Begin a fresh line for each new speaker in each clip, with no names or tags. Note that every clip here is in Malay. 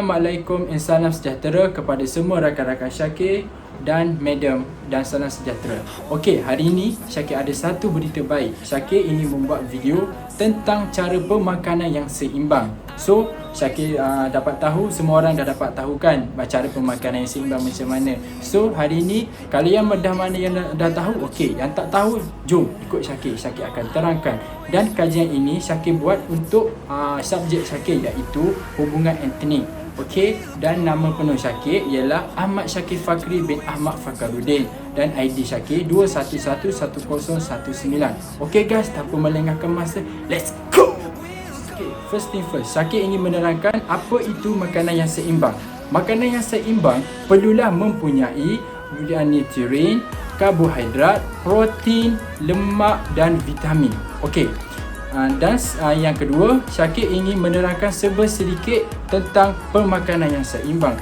Assalamualaikum dan salam sejahtera kepada semua rakan-rakan Syakir dan Madam, dan salam sejahtera. Okey, hari ini Syakir ada satu berita baik. Syakir ingin membuat video tentang cara pemakanan yang seimbang. So, Syakir dapat tahu, semua orang dah dapat tahu kan cara pemakanan yang seimbang macam mana. So, hari ini kalau yang dah mana yang dah tahu, okey. Yang tak tahu, jom ikut Syakir. Syakir akan terangkan. Dan kajian ini Syakir buat untuk subjek Syakir, iaitu hubungan etnik. Okey, dan nama penuh Syakir ialah Ahmad Syakir Fakri bin Ahmad Fakaruddin, dan ID Syakir 2111019. Okey guys, tanpa melengahkan masa, let's go. Okay, first thing first, Syakir ingin menerangkan apa itu makanan yang seimbang. Makanan yang seimbang perlulah mempunyai nutrien, karbohidrat, protein, lemak dan vitamin. Okey. Dan yang kedua, Syakir ingin menerangkan sedikit tentang pemakanan yang seimbang.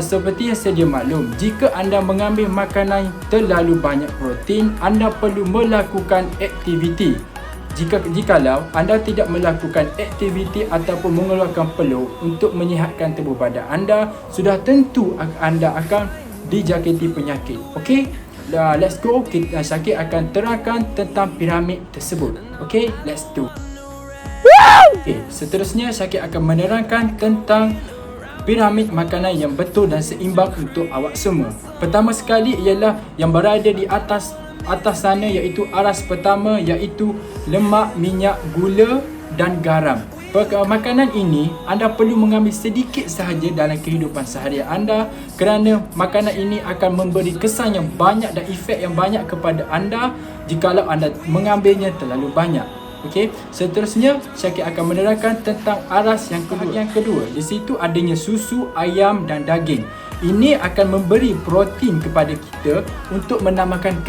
Seperti yang sedia maklum, jika anda mengambil makanan terlalu banyak protein, anda perlu melakukan aktiviti. Jikalau anda tidak melakukan aktiviti ataupun mengeluarkan peluh untuk menyihatkan tubuh badan anda, sudah tentu anda akan dijangkiti penyakit. Okey? Let's go. Syakir akan terangkan tentang piramid tersebut. Okay, let's do. Okay, seterusnya Syakir akan menerangkan tentang piramid makanan yang betul dan seimbang untuk awak semua. Pertama sekali ialah yang berada di atas sana, iaitu aras pertama, iaitu lemak, minyak, gula dan garam. Makanan ini anda perlu mengambil sedikit sahaja dalam kehidupan seharian anda, kerana makanan ini akan memberi kesan yang banyak dan efek yang banyak kepada anda jikalau anda mengambilnya terlalu banyak. Okey, seterusnya Syakir akan menerangkan tentang aras yang kedua. Di situ adanya susu, ayam dan daging. Ini akan memberi protein kepada kita untuk menambahkan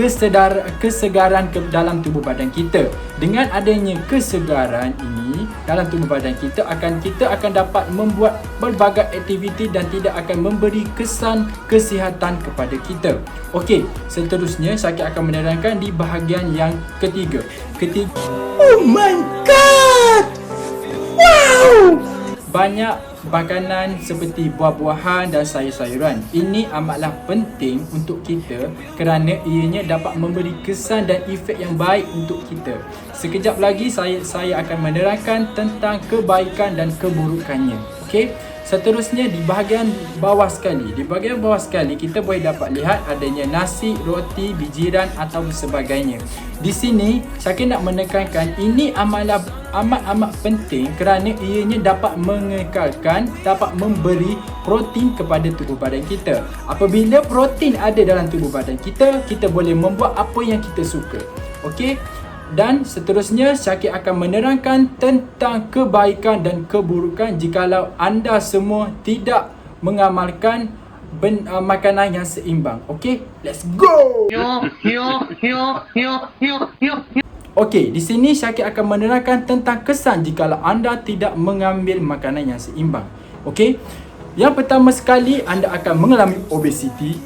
kesegaran ke dalam tubuh badan kita. Dengan adanya kesegaran ini dalam tubuh badan kita akan dapat membuat berbagai aktiviti dan tidak akan memberi kesan kesihatan kepada kita. Okey, seterusnya Syakir akan menerangkan di bahagian yang ketiga. Oh my god! Wow! Banyak makanan seperti buah-buahan dan sayur-sayuran. Ini amatlah penting untuk kita kerana ianya dapat memberi kesan dan efek yang baik untuk kita. Sekejap lagi saya akan menerangkan tentang kebaikan dan keburukannya. Okey? Seterusnya di bahagian bawah sekali. Di bahagian bawah sekali kita boleh dapat lihat adanya nasi, roti, bijiran atau sebagainya. Di sini Syakir nak menekankan ini amat penting kerana ianya dapat mengekalkan, dapat memberi protein kepada tubuh badan kita. Apabila protein ada dalam tubuh badan kita, kita boleh membuat apa yang kita suka. Okey? Dan seterusnya Syakir akan menerangkan tentang kebaikan dan keburukan jikalau anda semua tidak mengamalkan makanan yang seimbang. Okey, let's go. Okey, di sini Syakir akan menerangkan tentang kesan jikalau anda tidak mengambil makanan yang seimbang. Okey, yang pertama sekali anda akan mengalami obesiti.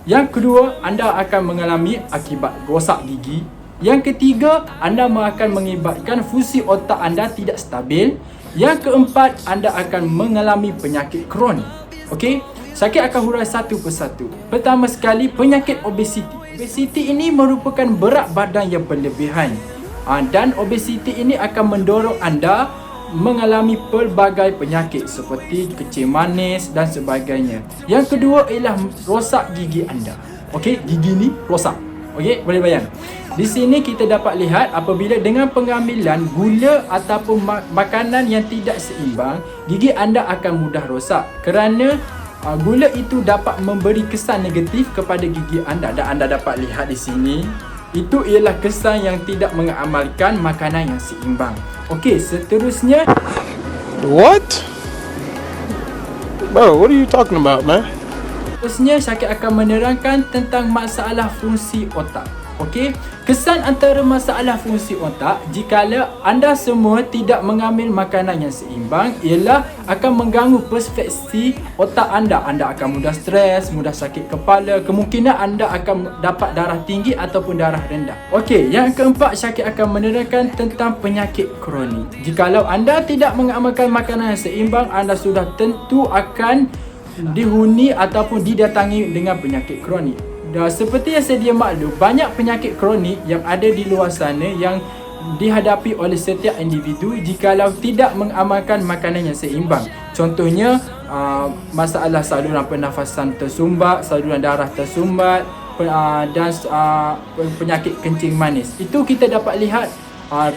Yang kedua, anda akan mengalami akibat rosak gigi. Yang ketiga, anda akan mengibatkan fungsi otak anda tidak stabil. Yang keempat, anda akan mengalami penyakit kronik. Okey, Syakir akan hurai satu persatu. Pertama sekali, penyakit obesiti. Obesiti ini merupakan berat badan yang berlebihan. Dan obesiti ini akan mendorong anda mengalami pelbagai penyakit seperti kencing manis dan sebagainya. Yang kedua ialah rosak gigi anda. Okey, gigi ni rosak. Okey, boleh bayang. Di sini kita dapat lihat apabila dengan pengambilan gula ataupun makanan yang tidak seimbang, gigi anda akan mudah rosak kerana gula itu dapat memberi kesan negatif kepada gigi anda, dan anda dapat lihat di sini itu ialah kesan yang tidak mengamalkan makanan yang seimbang. Okey, seterusnya
What? Bro, what are you talking about, man?
Seterusnya Syakir akan menerangkan tentang masalah fungsi otak. Okey, kesan antara masalah fungsi otak jikalau anda semua tidak mengambil makanan yang seimbang ialah akan mengganggu persepsi otak anda. Anda akan mudah stres, mudah sakit kepala, kemungkinan anda akan dapat darah tinggi ataupun darah rendah. Okey, yang keempat, Syakir akan menerangkan tentang penyakit kronik. Jikalau anda tidak mengamalkan makanan yang seimbang, anda sudah tentu akan dihuni ataupun didatangi dengan penyakit kronik. Dan seperti yang sedia maklum, banyak penyakit kronik yang ada di luar sana yang dihadapi oleh setiap individu jikalau tidak mengamalkan makanan yang seimbang. Contohnya masalah saluran pernafasan tersumbat, saluran darah tersumbat, dan penyakit kencing manis. Itu kita dapat lihat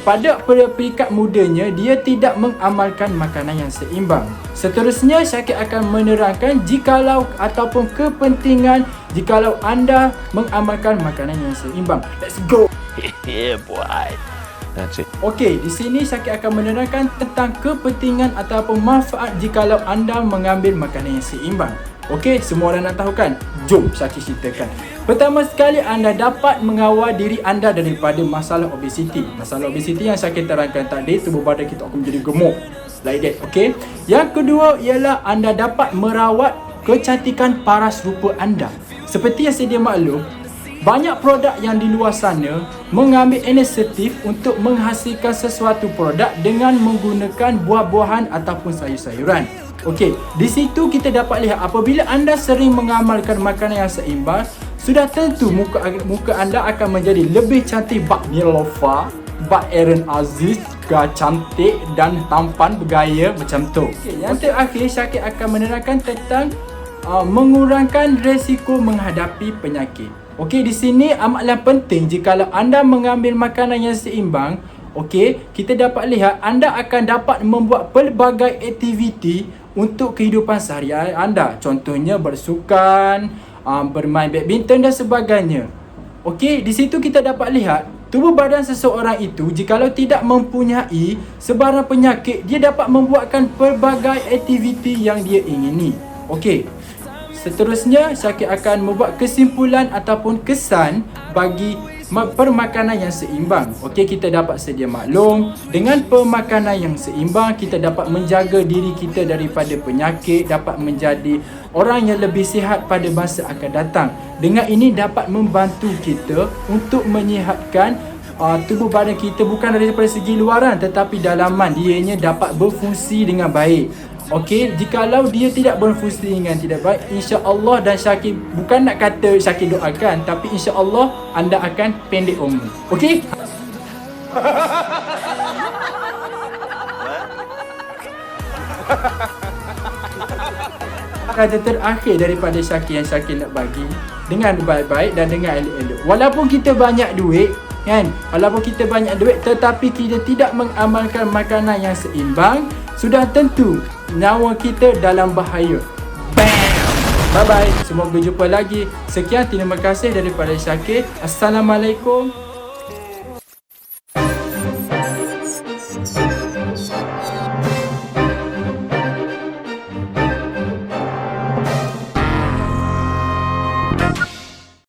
pada peringkat mudanya dia tidak mengamalkan makanan yang seimbang. Seterusnya, Syakir akan menerangkan jikalau ataupun kepentingan jikalau anda mengamalkan makanan yang seimbang. Let's go.
Yeah, boy. That's it.
Okey, di sini Syakir akan menerangkan tentang kepentingan ataupun manfaat jikalau anda mengambil makanan yang seimbang. Okey, semua orang nak tahu kan? Jom Syakir ceritakan. Pertama sekali, anda dapat mengawal diri anda daripada masalah obesiti. Masalah obesiti yang Syakir terangkan tadi, tubuh badan kita akan menjadi gemuk. Like that, okey? Yang kedua ialah anda dapat merawat kecantikan paras rupa anda. Seperti yang sedia maklum, banyak produk yang di luar sana mengambil inisiatif untuk menghasilkan sesuatu produk dengan menggunakan buah-buahan ataupun sayur-sayuran. Okey, di situ kita dapat lihat apabila anda sering mengamalkan makanan yang seimbang, sudah tentu muka anda akan menjadi lebih cantik. Bak Nilofa, bak Aaron Aziz, cantik dan tampan bergaya macam tu. Okay, yang terakhir, Syakir akan menerangkan tentang mengurangkan resiko menghadapi penyakit. Okey, di sini amatlah penting jikalau anda mengambil makanan yang seimbang. Okey, kita dapat lihat anda akan dapat membuat pelbagai aktiviti untuk kehidupan seharian anda. Contohnya bersukan, bermain badminton dan sebagainya. Okey, di situ kita dapat lihat tubuh badan seseorang itu jikalau tidak mempunyai sebarang penyakit, dia dapat membuatkan pelbagai aktiviti yang dia ingini. Okey, seterusnya Syakir akan membuat kesimpulan ataupun kesan bagi permakanan yang seimbang. Okey, kita dapat sedia maklum dengan pemakanan yang seimbang kita dapat menjaga diri kita daripada penyakit, dapat menjadi orang yang lebih sihat pada masa akan datang. Dengan ini dapat membantu kita untuk menyihatkan tubuh badan kita bukan daripada segi luaran tetapi dalaman, dianya dapat berfungsi dengan baik. Okey, jikalau dia tidak berfungsi dengan tidak baik, insya-Allah, dan Syakir bukan nak kata Syakir doakan, tapi insya-Allah anda akan pendek umur. Okey? Kata terakhir daripada Syakir yang Syakir nak bagi, dengan baik-baik dan dengan elok-elok. Walaupun kita banyak duit, kan? Walaupun kita banyak duit tetapi kita tidak mengamalkan makanan yang seimbang, sudah tentu nyawa kita dalam bahaya. Bam! Bye bye. Semoga berjumpa lagi. Sekian, terima kasih daripada Syakir. Assalamualaikum.